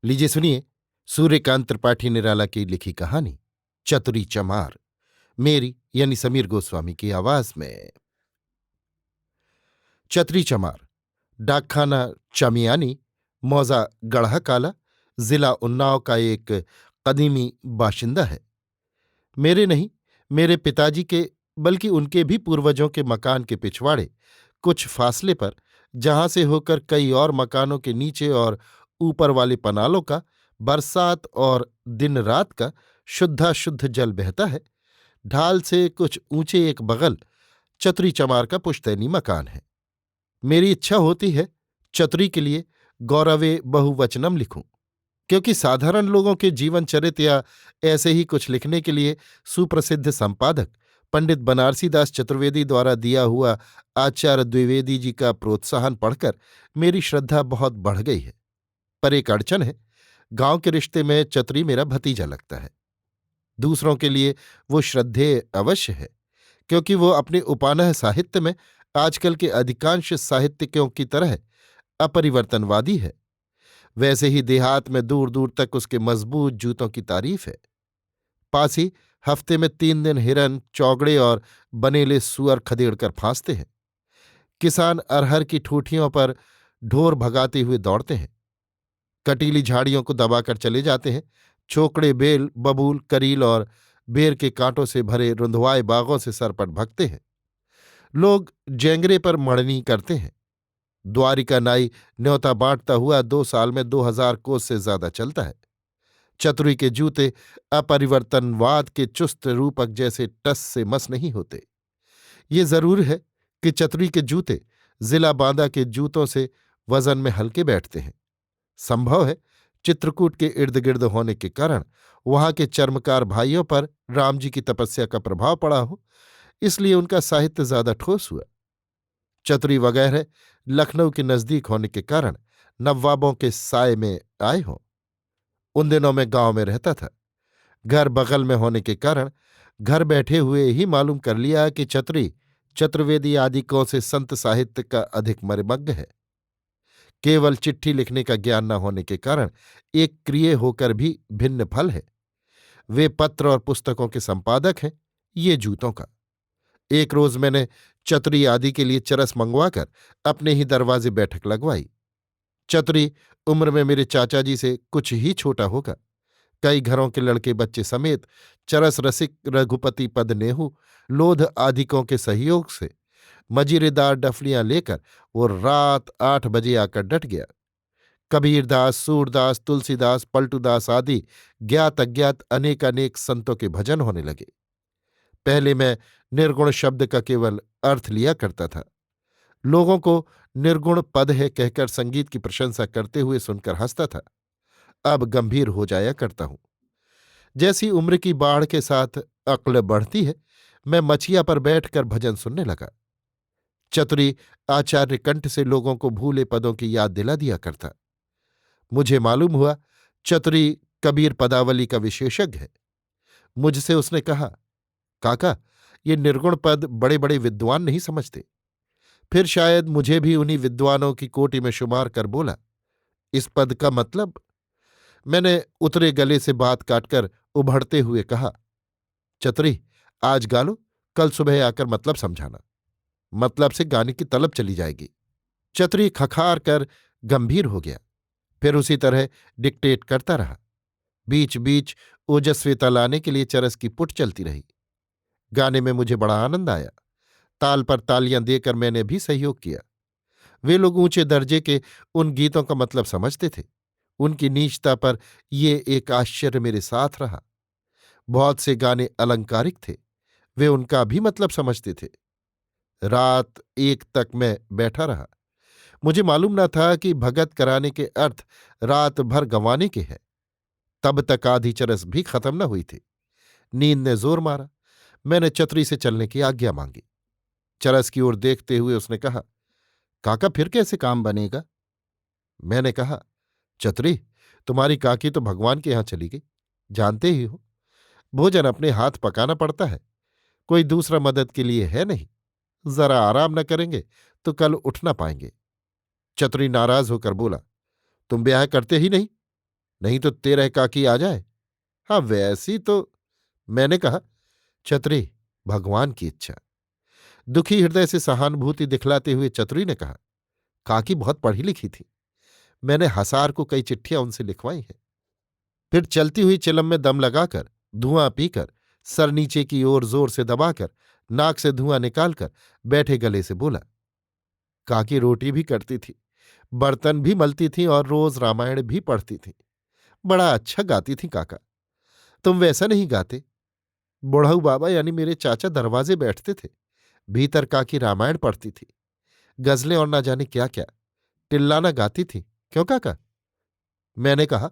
लीजिए सुनिए। सूर्यकांत त्रिपाठी निराला की लिखी कहानी चतुरी चमार, मेरी यानी समीर गोस्वामी की आवाज में। चतरी चमार डाकखाना चमियानी, मौजा गढ़ा काला, जिला उन्नाव का एक कदीमी बाशिंदा है। मेरे नहीं, मेरे पिताजी के, बल्कि उनके भी पूर्वजों के मकान के पिछवाड़े कुछ फासले पर, जहां से होकर कई और मकानों के नीचे और ऊपर वाले पनालों का बरसात और दिन रात का शुद्धाशुद्ध जल बहता है, ढाल से कुछ ऊंचे एक बगल चतुरी चमार का पुश्तैनी मकान है। मेरी इच्छा होती है चतुरी के लिए गौरवे बहुवचनम लिखूं, क्योंकि साधारण लोगों के जीवन चरित या ऐसे ही कुछ लिखने के लिए सुप्रसिद्ध संपादक पंडित बनारसी दास चतुर्वेदी द्वारा दिया हुआ आचार्य द्विवेदी जी का प्रोत्साहन पढ़कर मेरी श्रद्धा बहुत बढ़ गई है। पर एक अड़चन है, गांव के रिश्ते में चतुरी मेरा भतीजा लगता है। दूसरों के लिए वो श्रद्धेय अवश्य है, क्योंकि वो अपने उपानह साहित्य में आजकल के अधिकांश साहित्यिकों की तरह अपरिवर्तनवादी है। वैसे ही देहात में दूर दूर तक उसके मजबूत जूतों की तारीफ है। पास ही हफ्ते में 3 दिन हिरन, चौगड़े और बनेले सुअर खदेड़ कर फांसते हैं। किसान अरहर की ठूठियों पर ढोर भगाते हुए दौड़ते हैं। कटीली झाड़ियों को दबाकर चले जाते हैं। छोकड़े बेल, बबूल, करील और बेर के कांटों से भरे रुंधवाए बागों से सरपट भगते हैं। लोग जेंगरे पर मड़नी करते हैं। द्वारिका नाई न्योता बांटता हुआ 2 साल में 2000 कोस से ज्यादा चलता है। चतुरी के जूते अपरिवर्तनवाद के चुस्त रूपक जैसे टस से मस नहीं होते। ये जरूर है कि चतुरी के जूते जिला बांदा के जूतों से वजन में हल्के बैठते हैं। संभव है चित्रकूट के इर्द गिर्द होने के कारण वहां के चर्मकार भाइयों पर राम जी की तपस्या का प्रभाव पड़ा हो, इसलिए उनका साहित्य ज्यादा ठोस हुआ। चतुरी वगैरह लखनऊ के नजदीक होने के कारण नवाबों के साए में आए हों। उन दिनों में गांव में रहता था। घर बगल में होने के कारण घर बैठे हुए ही मालूम कर लिया कि चतुरी चतुर्वेदी आदि कौन से संत साहित्य का अधिक मर्मज्ञ है। केवल चिट्ठी लिखने का ज्ञान न होने के कारण एक क्रिय होकर भी भिन्न फल है। वे पत्र और पुस्तकों के संपादक हैं, ये जूतों का। एक रोज मैंने चतुरी आदि के लिए चरस मंगवाकर अपने ही दरवाजे बैठक लगवाई। चतुरी उम्र में मेरे चाचा जी से कुछ ही छोटा होगा। कई घरों के लड़के बच्चे समेत चरस रसिक रघुपति पद नेहू लोध आदिकों के सहयोग से मजीरेदार डफलियां लेकर वो रात 8 बजे आकर डट गया। कबीरदास, सूरदास, तुलसीदास, पलटूदास आदि ज्ञात अज्ञात अनेकानेक संतों के भजन होने लगे। पहले मैं निर्गुण शब्द का केवल अर्थ लिया करता था। लोगों को निर्गुण पद है कहकर संगीत की प्रशंसा करते हुए सुनकर हंसता था। अब गंभीर हो जाया करता हूं। जैसी उम्र की बाढ़ के साथ अक्ल बढ़ती है, मैं मछिया पर बैठकर भजन सुनने लगा। चतुरी आचार्य कंठ से लोगों को भूले पदों की याद दिला दिया करता। मुझे मालूम हुआ चतुरी कबीर पदावली का विशेषज्ञ है। मुझसे उसने कहा, काका, ये निर्गुण पद बड़े बड़े विद्वान नहीं समझते। फिर शायद मुझे भी उन्हीं विद्वानों की कोटि में शुमार कर बोला, इस पद का मतलब? मैंने उतरे गले से बात काटकर उभड़ते हुए कहा, चतुरी, आज गा लो, कल सुबह आकर मतलब समझाना। मतलब से गाने की तलब चली जाएगी। चतुरी खखार कर गंभीर हो गया। फिर उसी तरह डिक्टेट करता रहा। बीच बीच ओजस्विता लाने के लिए चरस की पुट चलती रही। गाने में मुझे बड़ा आनंद आया। ताल पर तालियां देकर मैंने भी सहयोग किया। वे लोग ऊंचे दर्जे के उन गीतों का मतलब समझते थे। उनकी नीचता पर ये एक आश्चर्य मेरे साथ रहा। बहुत से गाने अलंकारिक थे, वे उनका भी मतलब समझते थे। रात 1 तक मैं बैठा रहा। मुझे मालूम न था कि भगत कराने के अर्थ रात भर गंवाने के हैं। तब तक आधी चरस भी खत्म न हुई थी। नींद ने जोर मारा। मैंने चतुरी से चलने की आज्ञा मांगी। चरस की ओर देखते हुए उसने कहा, काका, फिर कैसे काम बनेगा? मैंने कहा, चतुरी, तुम्हारी काकी तो भगवान के यहां चली गई, जानते ही हो। भोजन अपने हाथ पकाना पड़ता है, कोई दूसरा मदद के लिए है नहीं। जरा आराम न करेंगे तो कल उठ न पाएंगे। चतुरी नाराज होकर बोला, तुम ब्याह करते ही नहीं? नहीं तो तेरह काकी आ जाए। हाँ वैसी तो। मैंने कहा, चतरी, भगवान की इच्छा। दुखी हृदय से सहानुभूति दिखलाते हुए चतुरी ने कहा, काकी बहुत पढ़ी लिखी थी। मैंने हसार को कई चिट्ठियां उनसे लिखवाई हैं। फिर चलती हुई चिलम में दम लगाकर, धुआं पीकर, सर नीचे की ओर जोर से दबाकर, नाक से धुआं निकालकर बैठे गले से बोला, काकी रोटी भी करती थी, बर्तन भी मलती थी और रोज रामायण भी पढ़ती थी। बड़ा अच्छा गाती थी काका। तुम वैसा नहीं गाते। बुढ़ऊ बाबा यानी मेरे चाचा दरवाजे बैठते थे। भीतर काकी रामायण पढ़ती थी, गजलें और ना जाने क्या क्या, टिल्लाना गाती थी। क्यों काका? मैंने कहा,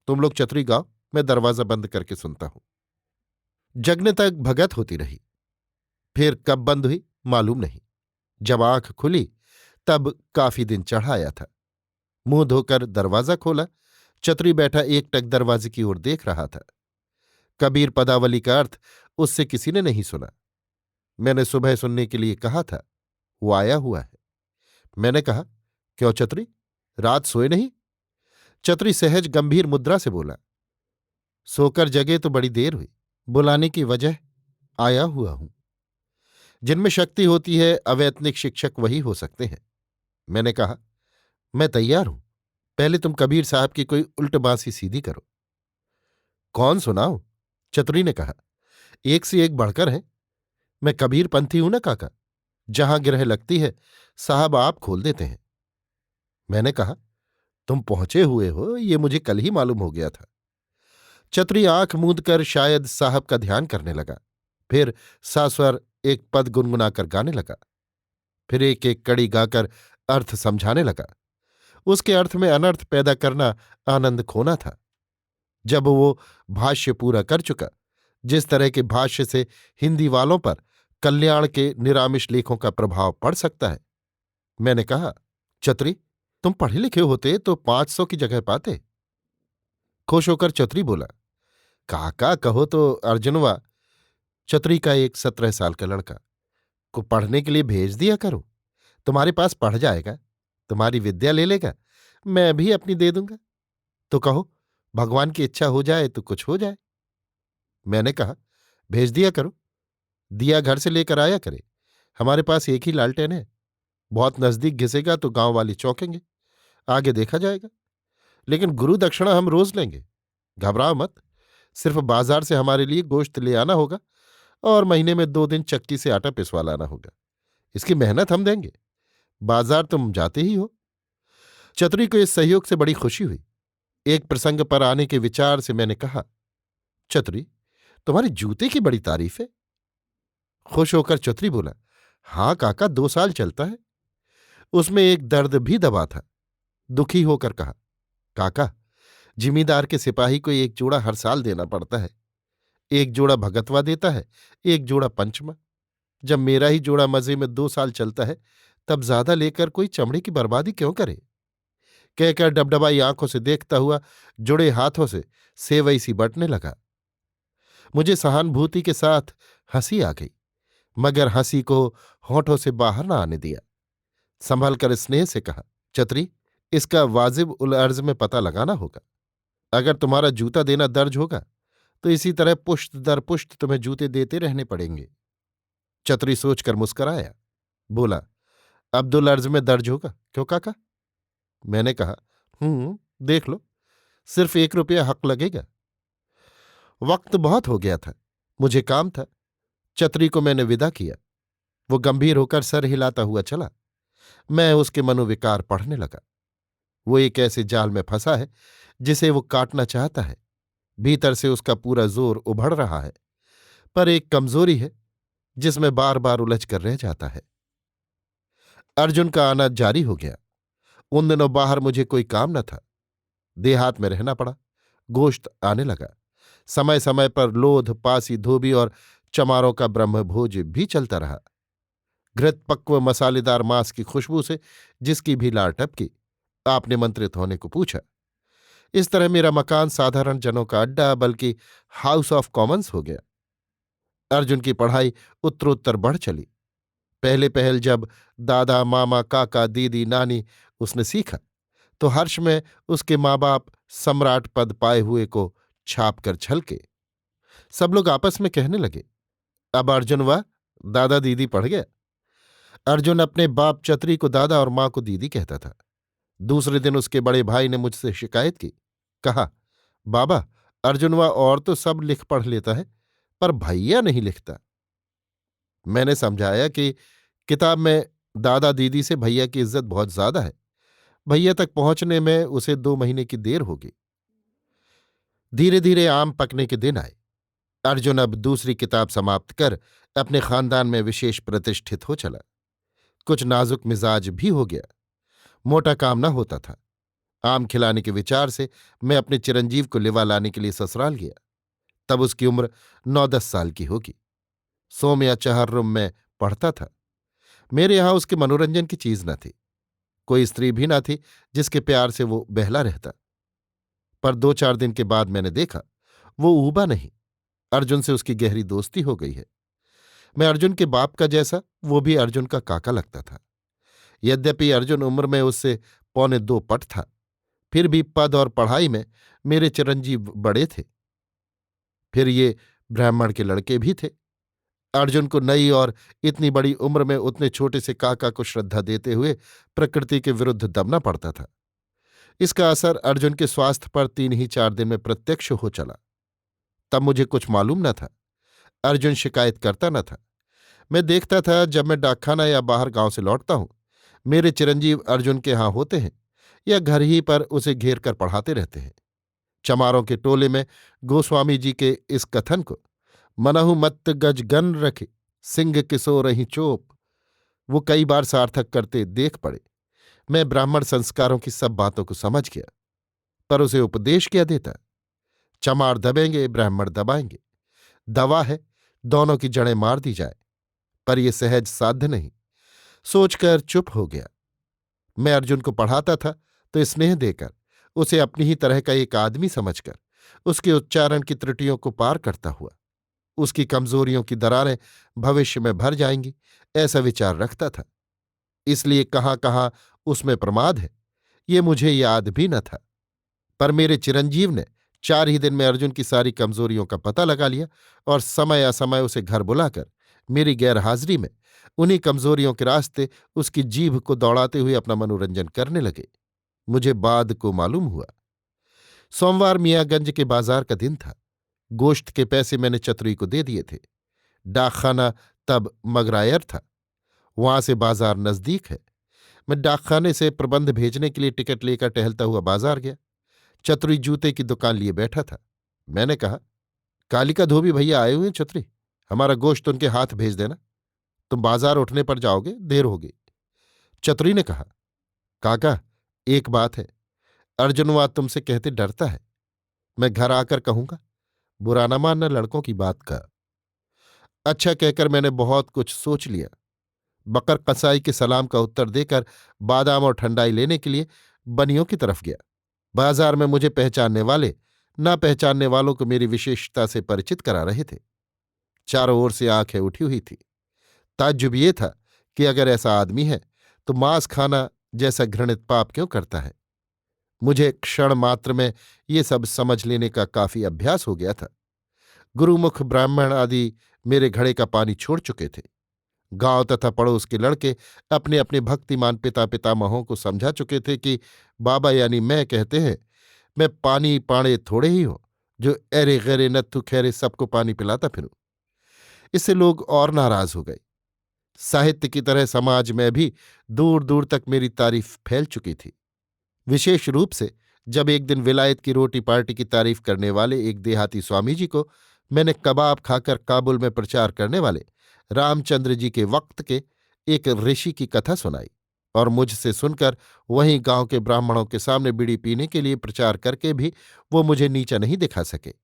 तुम लोग चतुरी गाओ, मैं दरवाजा बंद करके सुनता हूं। जगने तक भगत होती रही। फिर कब बंद हुई मालूम नहीं। जब आंख खुली तब काफी दिन चढ़ा आया था। मुंह धोकर दरवाजा खोला। चतुरी बैठा एकटक दरवाजे की ओर देख रहा था। कबीर पदावली का अर्थ उससे किसी ने नहीं सुना। मैंने सुबह सुनने के लिए कहा था, वो आया हुआ है। मैंने कहा, क्यों चतुरी, रात सोए नहीं? चतुरी सहज गंभीर मुद्रा से बोला, सोकर जगे तो बड़ी देर हुई। बुलाने की वजह, आया हुआ हूं। जिनमें शक्ति होती है अवैतनिक शिक्षक वही हो सकते हैं। मैंने कहा, मैं तैयार हूं। पहले तुम कबीर साहब की कोई उल्ट बांसी सीधी करो। कौन सुनाओ? चतुरी ने कहा, एक से एक बढ़कर है। मैं कबीर पंथी हूं ना काका। जहां गिरह लगती है साहब आप खोल देते हैं। मैंने कहा, तुम पहुंचे हुए हो ये मुझे कल ही मालूम हो गया था। चतुरी आंख मूंद कर शायद साहब का ध्यान करने लगा। फिर सास्वर एक पद गुनगुनाकर गाने लगा। फिर एक एक कड़ी गाकर अर्थ समझाने लगा। उसके अर्थ में अनर्थ पैदा करना आनंद खोना था। जब वो भाष्य पूरा कर चुका, जिस तरह के भाष्य से हिंदी वालों पर कल्याण के निरामिष लेखों का प्रभाव पड़ सकता है, मैंने कहा, चतुरी, तुम पढ़े लिखे होते तो 500 की जगह पाते। खुश होकर चतुरी बोला, काका कहो तो अर्जुनवा, चतुरी का एक 17 साल का लड़का, को पढ़ने के लिए भेज दिया करो। तुम्हारे पास पढ़ जाएगा, तुम्हारी विद्या ले लेगा, मैं भी अपनी दे दूंगा। तो कहो, भगवान की इच्छा हो जाए तो कुछ हो जाए। मैंने कहा, भेज दिया करो। दिया घर से लेकर आया करे। हमारे पास एक ही लालटेन है। बहुत नजदीक घिसेगा तो गांव वाले चौंकेंगे। आगे देखा जाएगा। लेकिन गुरु दक्षिणा हम रोज लेंगे। घबराओ मत। सिर्फ बाजार से हमारे लिए गोश्त ले आना होगा और महीने में 2 दिन चक्की से आटा पिसवा लाना होगा। इसकी मेहनत हम देंगे। बाजार तुम जाते ही हो। चतुरी को इस सहयोग से बड़ी खुशी हुई। एक प्रसंग पर आने के विचार से मैंने कहा, चतुरी, तुम्हारे जूते की बड़ी तारीफ है। खुश होकर चतुरी बोला, हाँ काका, 2 साल चलता है। उसमें एक दर्द भी दबा था। दुखी होकर कहा, काका, जिमीदार के सिपाही को एक जोड़ा हर साल देना पड़ता है। एक जोड़ा भगतवा देता है, एक जोड़ा पंचमा। जब मेरा ही जोड़ा मजे में 2 साल चलता है, तब ज्यादा लेकर कोई चमड़े की बर्बादी क्यों करे? कहकर डबडबाई आंखों से देखता हुआ जुड़े हाथों से सेवई सी बटने लगा। मुझे सहानुभूति के साथ हंसी आ गई, मगर हंसी को होठों से बाहर न आने दिया। संभल कर स्नेह से कहा, चतरी, इसका वाजिब उल अर्ज में पता लगाना होगा। अगर तुम्हारा जूता देना दर्ज होगा तो इसी तरह पुष्ट दर पुष्ट तुम्हें जूते देते रहने पड़ेंगे। चतुरी सोचकर मुस्कराया, बोला, अब्दुल अर्ज में दर्ज होगा क्यों काका? मैंने कहा, देख लो, सिर्फ 1 रुपया हक लगेगा। वक्त बहुत हो गया था, मुझे काम था। चतुरी को मैंने विदा किया। वो गंभीर होकर सर हिलाता हुआ चला। मैं उसके मनोविकार पढ़ने लगा। वो एक ऐसे जाल में फंसा है जिसे वो काटना चाहता है। भीतर से उसका पूरा जोर उभड़ रहा है, पर एक कमजोरी है जिसमें बार बार उलझ कर रह जाता है। अर्जुन का आना जारी हो गया। उन दिनों बाहर मुझे कोई काम न था। देहात में रहना पड़ा। गोश्त आने लगा। समय समय पर लोध, पासी, धोबी और चमारों का ब्रह्मभोज भी चलता रहा। घृत पक्व मसालेदार मांस की खुशबू से जिसकी भी लार टपकी, आपने मंत्रित होने को पूछा। इस तरह मेरा मकान साधारण जनों का अड्डा बल्कि हाउस ऑफ कॉमन्स हो गया। अर्जुन की पढ़ाई उत्तरोत्तर बढ़ चली। पहले पहल जब दादा, मामा, काका, दीदी, नानी उसने सीखा, तो हर्ष में उसके माँ बाप सम्राट पद पाए हुए को छाप कर छलके। सब लोग आपस में कहने लगे, अब अर्जुन वाह, दादा दीदी पढ़ गया। अर्जुन अपने बाप चतरी को दादा और मां को दीदी कहता था। दूसरे दिन उसके बड़े भाई ने मुझसे शिकायत की। कहा, बाबा, अर्जुनवा और तो सब लिख पढ़ लेता है, पर भैया नहीं लिखता। मैंने समझाया कि किताब में दादा दीदी से भैया की इज्जत बहुत ज्यादा है। भैया तक पहुंचने में उसे 2 महीने की देर होगी। धीरे धीरे आम पकने के दिन आए। अर्जुन अब दूसरी किताब समाप्त कर अपने खानदान में विशेष प्रतिष्ठित हो चला। कुछ नाजुक मिजाज भी हो गया। मोटा काम न होता था। आम खिलाने के विचार से मैं अपने चिरंजीव को लिवा लाने के लिए ससुराल गया। तब उसकी उम्र 9-10 साल की होगी। सोम या चहर रूम में पढ़ता था। मेरे यहां उसके मनोरंजन की चीज न थी। कोई स्त्री भी न थी जिसके प्यार से वो बहला रहता। पर 2-4 दिन के बाद मैंने देखा, वो ऊबा नहीं। अर्जुन से उसकी गहरी दोस्ती हो गई है। मैं अर्जुन के बाप का जैसा, वो भी अर्जुन का काका लगता था। यद्यपि अर्जुन उम्र में उससे 2.25 था, फिर भी पद और पढ़ाई में मेरे चिरंजीव बड़े थे। फिर ये ब्राह्मण के लड़के भी थे। अर्जुन को नई और इतनी बड़ी उम्र में उतने छोटे से काका को श्रद्धा देते हुए प्रकृति के विरुद्ध दबना पड़ता था। इसका असर अर्जुन के स्वास्थ्य पर 3 ही 4 दिन में प्रत्यक्ष हो चला। तब मुझे कुछ मालूम न था। अर्जुन शिकायत करता न था। मैं देखता था, जब मैं डाकखाना या बाहर गांव से लौटता हूं, मेरे चिरंजीव अर्जुन के यहां होते हैं या घर ही पर उसे घेर कर पढ़ाते रहते हैं। चमारों के टोले में गोस्वामी जी के इस कथन को, मनहु मत्त गज गन रखे, सिंह किसो रही चोप, वो कई बार सार्थक करते देख पड़े। मैं ब्राह्मण संस्कारों की सब बातों को समझ गया, पर उसे उपदेश क्या देता। चमार दबेंगे, ब्राह्मण दबाएंगे। दवा है, दोनों की जड़ें मार दी जाए, पर यह सहज साध्य नहीं। सोचकर चुप हो गया। मैं अर्जुन को पढ़ाता था तो स्नेह देकर, उसे अपनी ही तरह का एक आदमी समझकर, उसके उच्चारण की त्रुटियों को पार करता हुआ, उसकी कमजोरियों की दरारें भविष्य में भर जाएंगी, ऐसा विचार रखता था। इसलिए कहाँ कहाँ उसमें प्रमाद है, ये मुझे याद भी न था। पर मेरे चिरंजीव ने 4 ही दिन में अर्जुन की सारी कमजोरियों का पता लगा लिया और समय असमय उसे घर बुलाकर मेरी गैरहाजिरी में उन्हीं कमजोरियों के रास्ते उसकी जीभ को दौड़ाते हुए अपना मनोरंजन करने लगे। मुझे बाद को मालूम हुआ। सोमवार मियाँगंज के बाजार का दिन था। गोश्त के पैसे मैंने चतुरी को दे दिए थे। डाकखाना तब मगरायर था। वहां से बाजार नजदीक है। मैं डाकखाने से प्रबंध भेजने के लिए टिकट लेकर टहलता हुआ बाजार गया। चतुरी जूते की दुकान लिए बैठा था। मैंने कहा, कालिका धोबी भैया आए हुए हैं चतुरी, हमारा गोश्त उनके हाथ भेज देना। तुम बाजार उठने पर जाओगे, देर होगी। चतुरी ने कहा, काका, एक बात है, अर्जुनवा तुमसे कहते डरता है। मैं घर आकर कहूंगा, बुरा न मानना लड़कों की बात का। अच्छा कहकर मैंने बहुत कुछ सोच लिया। बकर कसाई के सलाम का उत्तर देकर बादाम और ठंडाई लेने के लिए बनियों की तरफ गया। बाजार में मुझे पहचानने वाले ना पहचानने वालों को मेरी विशेषता से परिचित करा रहे थे। चारों ओर से आंखें उठी हुई थी। ताज्जुब ये था कि अगर ऐसा आदमी है तो मांस खाना जैसा घृणित पाप क्यों करता है। मुझे क्षण मात्र में ये सब समझ लेने का काफी अभ्यास हो गया था। गुरुमुख ब्राह्मण आदि मेरे घड़े का पानी छोड़ चुके थे। गांव तथा पड़ोस के लड़के अपने अपने भक्तिमान पिता पितामहों को समझा चुके थे कि बाबा यानी मैं कहते हैं, मैं पानी पाणे थोड़े ही हो जो एरे गैरे नत्थु खैरे सबको पानी पिलाता फिरूं। इससे लोग और नाराज हो गए। साहित्य की तरह समाज में भी दूर दूर तक मेरी तारीफ फैल चुकी थी। विशेष रूप से जब एक दिन विलायत की रोटी पार्टी की तारीफ करने वाले एक देहाती स्वामी जी को मैंने कबाब खाकर काबुल में प्रचार करने वाले रामचंद्र जी के वक्त के एक ऋषि की कथा सुनाई और मुझसे सुनकर वहीं गांव के ब्राह्मणों के सामने बीड़ी पीने के लिए प्रचार करके भी वो मुझे नीचा नहीं दिखा सके।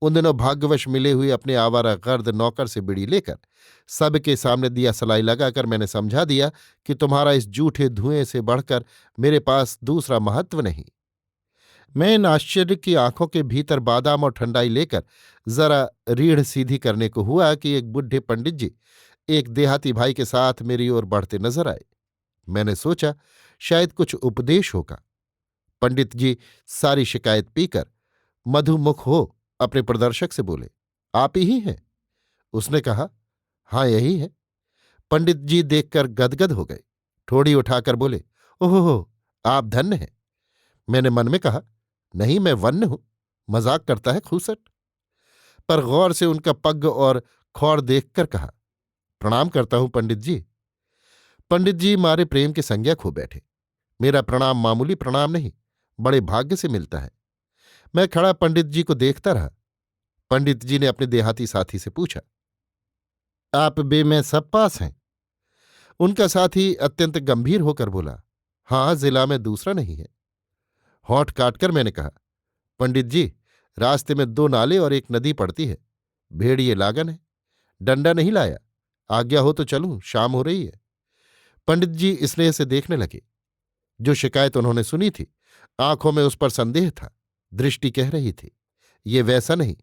उन दिनों भाग्यवश मिले हुए अपने आवारा गर्द नौकर से बीड़ी लेकर सबके सामने दिया सलाई लगाकर मैंने समझा दिया कि तुम्हारा इस जूठे धुएं से बढ़कर मेरे पास दूसरा महत्व नहीं। मैं इन आश्चर्य की आंखों के भीतर बादाम और ठंडाई लेकर जरा रीढ़ सीधी करने को हुआ कि एक बुढ़े पंडित जी एक देहाती भाई के साथ मेरी ओर बढ़ते नजर आए। मैंने सोचा शायद कुछ उपदेश होगा। पंडित जी सारी शिकायत पीकर मधुमुख हो अपने प्रदर्शक से बोले, आप ही हैं? उसने कहा, हाँ यही है। पंडित जी देखकर गदगद हो गए, ठोड़ी उठाकर बोले, ओहो, आप धन्य हैं। मैंने मन में कहा, नहीं मैं वन्य हूं, मजाक करता है खूसट। पर गौर से उनका पग और खौर देखकर कहा, प्रणाम करता हूं पंडित जी। पंडित जी मारे प्रेम के संज्ञा खो बैठे। मेरा प्रणाम मामूली प्रणाम नहीं, बड़े भाग्य से मिलता है। मैं खड़ा पंडित जी को देखता रहा। पंडित जी ने अपने देहाती साथी से पूछा, आप बे में सब पास हैं? उनका साथी अत्यंत गंभीर होकर बोला, हाँ जिला में दूसरा नहीं है। होंठ काटकर मैंने कहा, पंडित जी रास्ते में 2 नाले और एक नदी पड़ती है, भेड़िए लागन है, डंडा नहीं लाया, आज्ञा हो तो चलूं, शाम हो रही है। पंडित जी स्नेह से देखने लगे। जो शिकायत उन्होंने सुनी थी, आंखों में उस पर संदेह था। दृष्टि कह रही थी, ये वैसा नहीं,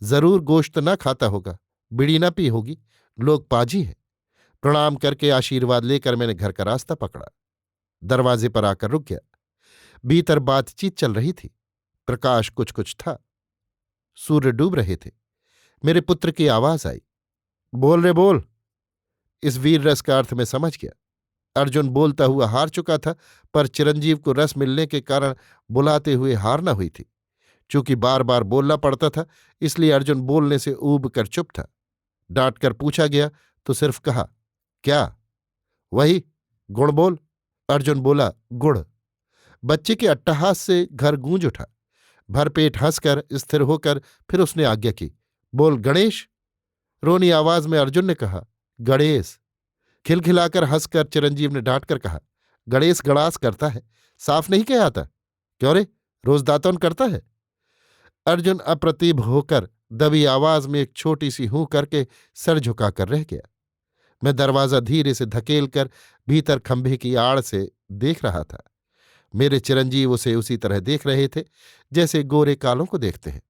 जरूर गोश्त न खाता होगा, बीड़ी न पी होगी, लोग पाजी हैं। प्रणाम करके आशीर्वाद लेकर मैंने घर का रास्ता पकड़ा। दरवाजे पर आकर रुक गया। भीतर बातचीत चल रही थी। प्रकाश कुछ कुछ था। सूर्य डूब रहे थे। मेरे पुत्र की आवाज आई, बोल रे बोल। इस वीर रस का अर्थ मैं समझ गया। अर्जुन बोलता हुआ हार चुका था, पर चिरंजीव को रस मिलने के कारण बुलाते हुए हार न हुई थी। चूंकि बार बार बोलना पड़ता था, इसलिए अर्जुन बोलने से ऊब कर चुप था। डांट कर पूछा गया तो सिर्फ कहा, क्या? वही, गुण बोल। अर्जुन बोला, गुड़। बच्चे के अट्टहास से घर गूंज उठा। भरपेट हंसकर स्थिर होकर फिर उसने आज्ञा की, बोल गणेश। रोनी आवाज में अर्जुन ने कहा, गणेश। खिलखिलाकर हंसकर चिरंजीव ने डांट कर कहा, गणेश गणास करता है, साफ नहीं कह आता? क्यों रे, रोज दातौन करता है? अर्जुन अप्रतिभ होकर दबी आवाज में एक छोटी सी हूं करके सर झुकाकर रह गया। मैं दरवाजा धीरे से धकेल कर भीतर खंभे की आड़ से देख रहा था। मेरे चिरंजीव उसे उसी तरह देख रहे थे जैसे गोरे कालों को देखते हैं।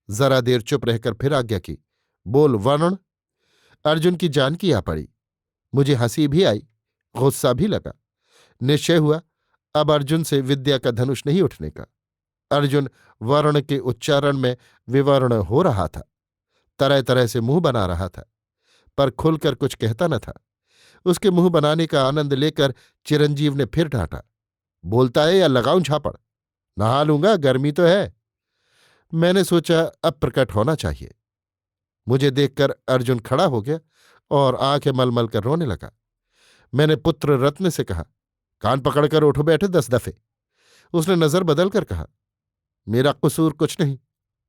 जरा देर चुप रहकर फिर आज्ञा की, बोल वरुण। अर्जुन की जान की आ पड़ी। मुझे हंसी भी आई, गुस्सा भी लगा। निश्चय हुआ अब अर्जुन से विद्या का धनुष नहीं उठने का। अर्जुन वर्ण के उच्चारण में विवर्ण हो रहा था, तरह तरह से मुंह बना रहा था, पर खुलकर कुछ कहता न था। उसके मुंह बनाने का आनंद लेकर चिरंजीव ने फिर डांटा, बोलता है या लगाऊं झापड़? नहा लूंगा, गर्मी तो है। मैंने सोचा अब प्रकट होना चाहिए। मुझे देखकर अर्जुन खड़ा हो गया और आंखें मलमल कर रोने लगा। मैंने पुत्र रत्न से कहा, कान पकड़कर उठो बैठे 10 दफे। उसने नजर बदलकर कहा, मेरा कसूर कुछ नहीं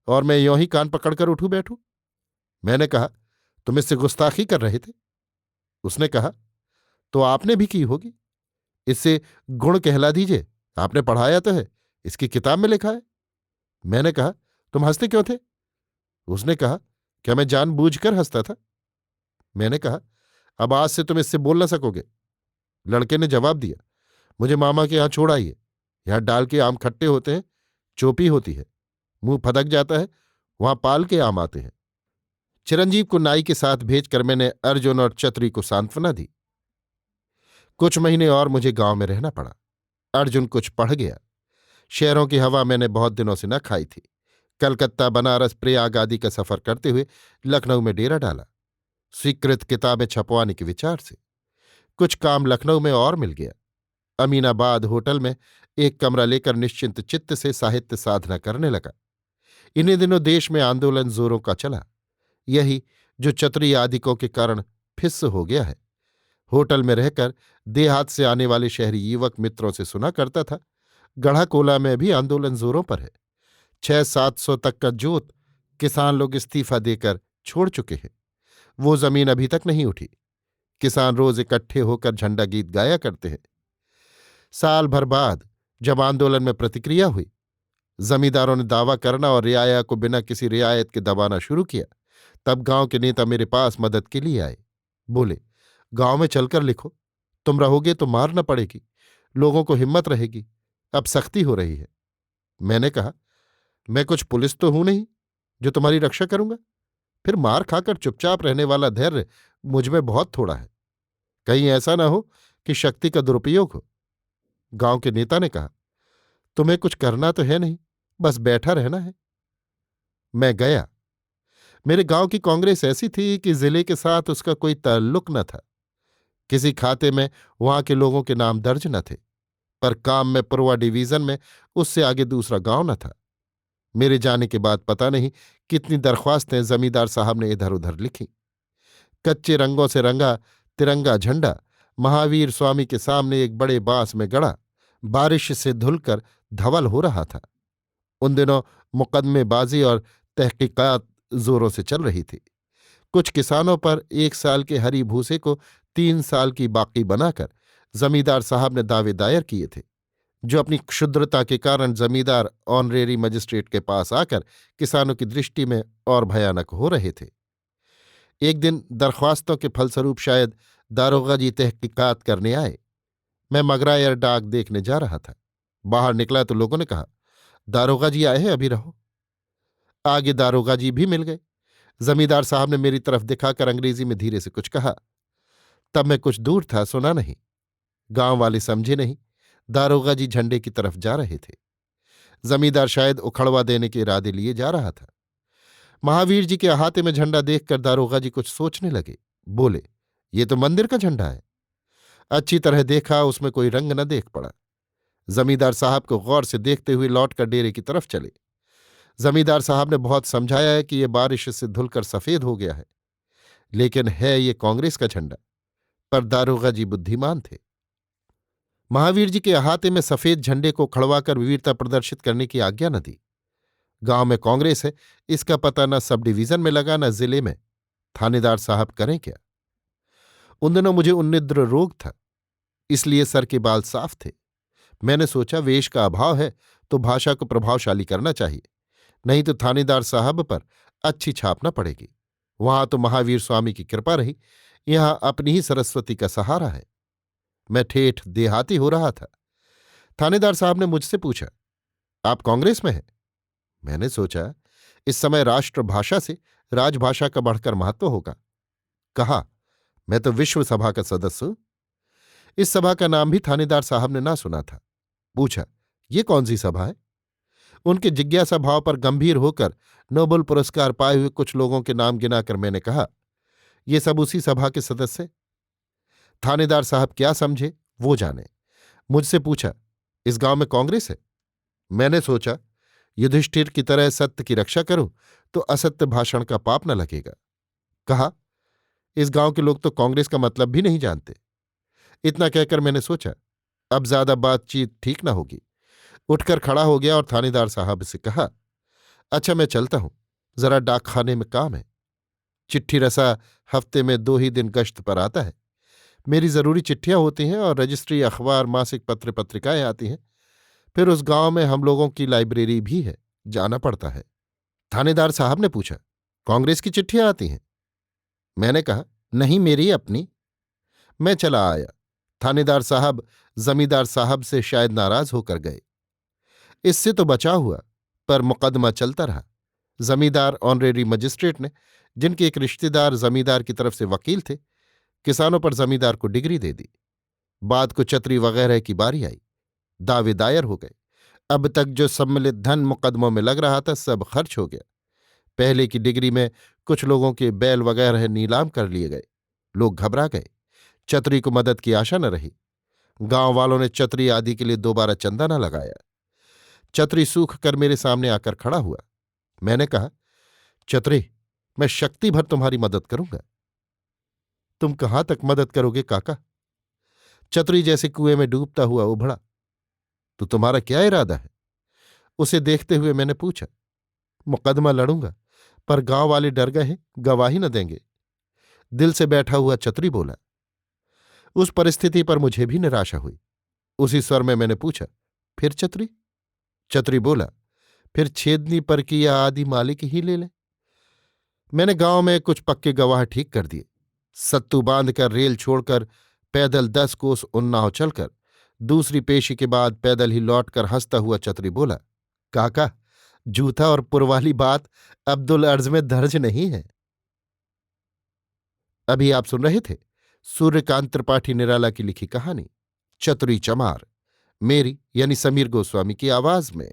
और मैं यों ही कान पकड़कर उठूं बैठूं? मैंने कहा, तुम इससे गुस्ताखी कर रहे थे। उसने कहा, तो आपने भी की होगी। इससे गुण कहला दीजिए, आपने पढ़ाया तो है, इसकी किताब में लिखा है। मैंने कहा, तुम हंसते क्यों थे? उसने कहा, क्या मैं जानबूझकर हंसता था? मैंने कहा, अब आज से तुम इससे बोल न सकोगे। लड़के ने जवाब दिया, मुझे मामा के यहां छोड़ आइए, यहां डाल के आम खट्टे होते हैं, चोपी होती है, मुंह फदक जाता है, वहां पाल के आम आते हैं। चिरंजीव को नाई के साथ भेजकर मैंने अर्जुन और चतुरी को सांत्वना दी। कुछ महीने और मुझे गांव में रहना पड़ा। अर्जुन कुछ पढ़ गया। शहरों की हवा मैंने बहुत दिनों से न खाई थी। कलकत्ता, बनारस, प्रयाग आदि का सफर करते हुए लखनऊ में डेरा डाला, स्वीकृत किताबें छपवाने के विचार से। कुछ काम लखनऊ में और मिल गया। अमीनाबाद होटल में एक कमरा लेकर निश्चिंत चित्त से साहित्य साधना करने लगा। इन्हीं दिनों देश में आंदोलन जोरों का चला, यही जो चतुरी आदिकों के कारण फिस्स हो गया है। होटल में रहकर देहात से आने वाले शहरी युवक मित्रों से सुना करता था, गढ़ा कोला में भी आंदोलन जोरों पर है। 600-700 तक का जोत किसान लोग इस्तीफा देकर छोड़ चुके हैं। वो जमीन अभी तक नहीं उठी। किसान रोज इकट्ठे होकर झंडा गीत गाया करते हैं। साल भर बाद जब आंदोलन में प्रतिक्रिया हुई, जमींदारों ने दावा करना और रियाया को बिना किसी रियायत के दबाना शुरू किया, तब गांव के नेता मेरे पास मदद के लिए आए। बोले, गांव में चलकर लिखो, तुम रहोगे तो मार न पड़ेगी, लोगों को हिम्मत रहेगी, अब सख्ती हो रही है। मैंने कहा, मैं कुछ पुलिस तो हूं नहीं जो तुम्हारी रक्षा करूंगा। फिर मार खाकर चुपचाप रहने वाला धैर्य मुझमें बहुत थोड़ा है, कहीं ऐसा ना हो कि शक्ति का दुरुपयोग हो। गांव के नेता ने कहा, तुम्हें कुछ करना तो है नहीं, बस बैठा रहना है। मैं गया। मेरे गांव की कांग्रेस ऐसी थी कि जिले के साथ उसका कोई ताल्लुक न था। किसी खाते में वहां के लोगों के नाम दर्ज न थे, पर काम में पुरवा डिवीजन में उससे आगे दूसरा गांव न था। मेरे जाने के बाद पता नहीं कितनी दरख्वास्तें जमींदार साहब ने इधर उधर लिखी। कच्चे रंगों से रंगा तिरंगा झंडा महावीर स्वामी के सामने एक बड़े बांस में गड़ा बारिश से धुलकर धवल हो रहा था। उन दिनों मुकदमेबाजी और तहकीकात जोरों से चल रही थी। कुछ किसानों पर 1 साल के हरी भूसे को 3 साल की बाकी बनाकर जमींदार साहब ने दावे दायर किए थे, जो अपनी क्षुद्रता के कारण जमींदार ऑनरेरी मजिस्ट्रेट के पास आकर किसानों की दृष्टि में और भयानक हो रहे थे। एक दिन दरख्वास्तों के फलस्वरूप शायद दारोगा जी तहकीकात करने आए। मैं मगरायर डाक देखने जा रहा था। बाहर निकला तो लोगों ने कहा, दारोगा जी आए हैं, अभी रहो। आगे दारोगा जी भी मिल गए। जमींदार साहब ने मेरी तरफ दिखाकर अंग्रेजी में धीरे से कुछ कहा। तब मैं कुछ दूर था, सुना नहीं। गांव वाले समझे नहीं। दारोगा जी झंडे की तरफ जा रहे थे। जमींदार शायद उखड़वा देने के इरादे लिए जा रहा था। महावीर जी के अहाते में झंडा देखकर दारोगा जी कुछ सोचने लगे। बोले, ये तो मंदिर का झंडा है। अच्छी तरह देखा, उसमें कोई रंग न देख पड़ा। जमींदार साहब को गौर से देखते हुए लौटकर डेरे की तरफ चले। जमींदार साहब ने बहुत समझाया है कि यह बारिश से धुलकर सफेद हो गया है, लेकिन है ये कांग्रेस का झंडा। पर दारोगा जी बुद्धिमान थे। महावीर जी के अहाते में सफेद झंडे को खड़वाकर वीरता प्रदर्शित करने की आज्ञा न दी। गांव में कांग्रेस है, इसका पता न सब डिवीजन में लगा न जिले में। थानेदार साहब करें क्या? उन दिनों मुझे उन्निद्र रोग था, इसलिए सर के बाल साफ थे। मैंने सोचा, वेश का अभाव है तो भाषा को प्रभावशाली करना चाहिए, नहीं तो थानेदार साहब पर अच्छी छाप न पड़ेगी। वहां तो महावीर स्वामी की कृपा रही, यहां अपनी ही सरस्वती का सहारा है। मैं ठेठ देहाती हो रहा था। थानेदार साहब ने मुझसे पूछा, आप कांग्रेस में हैं? मैंने सोचा, इस समय राष्ट्रभाषा से राजभाषा का बढ़कर महत्व होगा। कहा, मैं तो विश्व सभा का सदस्य हूं। इस सभा का नाम भी थानेदार साहब ने ना सुना था। पूछा, ये कौन सी सभा है? उनके जिज्ञासा भाव पर गंभीर होकर नोबेल पुरस्कार पाए हुए कुछ लोगों के नाम गिनाकर मैंने कहा, ये सब उसी सभा के सदस्य। थानेदार साहब क्या समझे वो जाने। मुझसे पूछा, इस गांव में कांग्रेस है? मैंने सोचा, युधिष्ठिर की तरह सत्य की रक्षा करूं तो असत्य भाषण का पाप न लगेगा। कहा, इस गांव के लोग तो कांग्रेस का मतलब भी नहीं जानते। इतना कहकर मैंने सोचा, अब ज्यादा बातचीत ठीक ना होगी। उठकर खड़ा हो गया और थानेदार साहब से कहा, अच्छा मैं चलता हूं, जरा डाकखाने में काम है। चिट्ठी रसा हफ्ते में 2 ही दिन गश्त पर आता है। मेरी जरूरी चिट्ठियां होती हैं और रजिस्ट्री, अखबार, मासिक पत्र पत्रिकाएं आती हैं। फिर उस गांव में हम लोगों की लाइब्रेरी भी है, जाना पड़ता है। थानेदार साहब ने पूछा, कांग्रेस की चिट्ठियां आती हैं? मैंने कहा, नहीं, मेरी अपनी। मैं चला आया। थानेदार साहब जमींदार साहब से शायद नाराज होकर गए। इससे तो बचा हुआ, पर मुकदमा चलता रहा। जमींदार ऑनरेरी मजिस्ट्रेट ने, जिनके एक रिश्तेदार जमींदार की तरफ से वकील थे, किसानों पर जमींदार को डिग्री दे दी। बाद को छतरी वगैरह की बारी आई। दावे दायर हो गए। अब तक जो सम्मिलित धन मुकदमों में लग रहा था, सब खर्च हो गया। पहले की डिग्री में कुछ लोगों के बैल वगैरह नीलाम कर लिए गए। लोग घबरा गए। छतरी को मदद की आशा न रही। गांव वालों ने छतरी आदि के लिए दोबारा चंदा न लगाया। छतरी सूख कर मेरे सामने आकर खड़ा हुआ। मैंने कहा, छतरी, मैं शक्ति भर तुम्हारी मदद करूंगा। तुम कहां तक मदद करोगे काका? छतरी जैसे कुएं में डूबता हुआ उभड़ा। तो तुम्हारा क्या इरादा है? उसे देखते हुए मैंने पूछा। मुकदमा लड़ूंगा, पर गांव वाले डर गए हैं, गवाही न देंगे। दिल से बैठा हुआ छतरी बोला। उस परिस्थिति पर मुझे भी निराशा हुई। उसी स्वर में मैंने पूछा, फिर छतरी? छतरी बोला, फिर छेदनी पर की या आदि मालिक ही ले लें। मैंने गांव में कुछ पक्के गवाह ठीक कर दिए। सत्तू बांधकर रेल छोड़कर पैदल 10 कोस उन्नाव चलकर दूसरी पेशी के बाद पैदल ही लौटकर हंसता हुआ छतरी बोला, काका, जूथा और पुरवाली बात अब्दुल अर्ज में दर्ज नहीं है। अभी आप सुन रहे थे सूर्यकांत त्रिपाठी निराला की लिखी कहानी छतरी चमार, मेरी यानी समीर गोस्वामी की आवाज में।